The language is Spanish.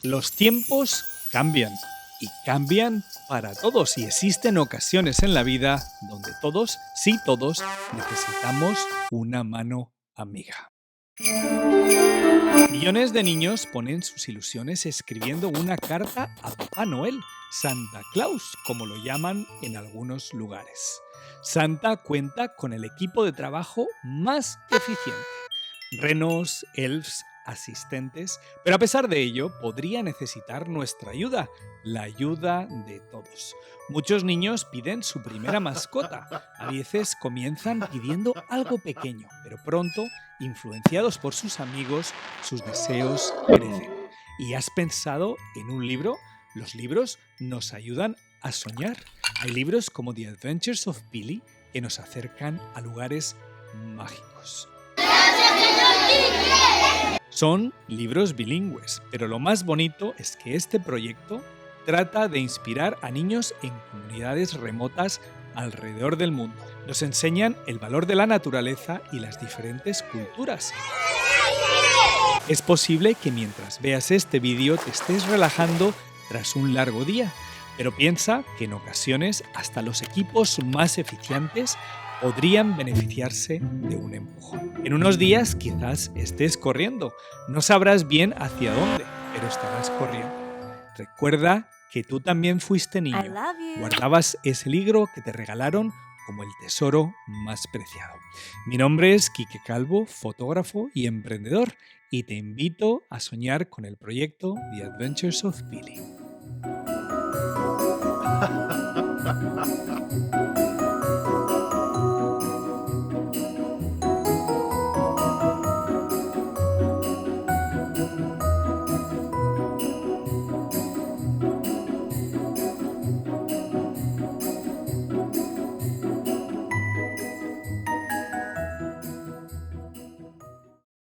Los tiempos cambian y cambian para todos y existen ocasiones en la vida donde todos, sí todos, necesitamos una mano amiga. Millones de niños ponen sus ilusiones escribiendo una carta a Papá Noel, Santa Claus, como lo llaman en algunos lugares. Santa cuenta con el equipo de trabajo más eficiente. Renos, elfs, asistentes, pero a pesar de ello podría necesitar nuestra ayuda, la ayuda de todos. Muchos niños piden su primera mascota, a veces comienzan pidiendo algo pequeño, pero pronto, influenciados por sus amigos, sus deseos crecen. ¿Y has pensado en un libro? Los libros nos ayudan a soñar. Hay libros como The Adventures of Billy que nos acercan a lugares mágicos. Son libros bilingües, pero lo más bonito es que este proyecto trata de inspirar a niños en comunidades remotas alrededor del mundo. Nos enseñan el valor de la naturaleza y las diferentes culturas. Es posible que mientras veas este vídeo te estés relajando tras un largo día, pero piensa que en ocasiones hasta los equipos más eficientes podrían beneficiarse de un empujón. En unos días quizás estés corriendo, no sabrás bien hacia dónde, pero estarás corriendo. Recuerda que tú también fuiste niño, guardabas ese libro que te regalaron como el tesoro más preciado. Mi nombre es Quique Calvo, fotógrafo y emprendedor, y te invito a soñar con el proyecto The Adventures of Billy.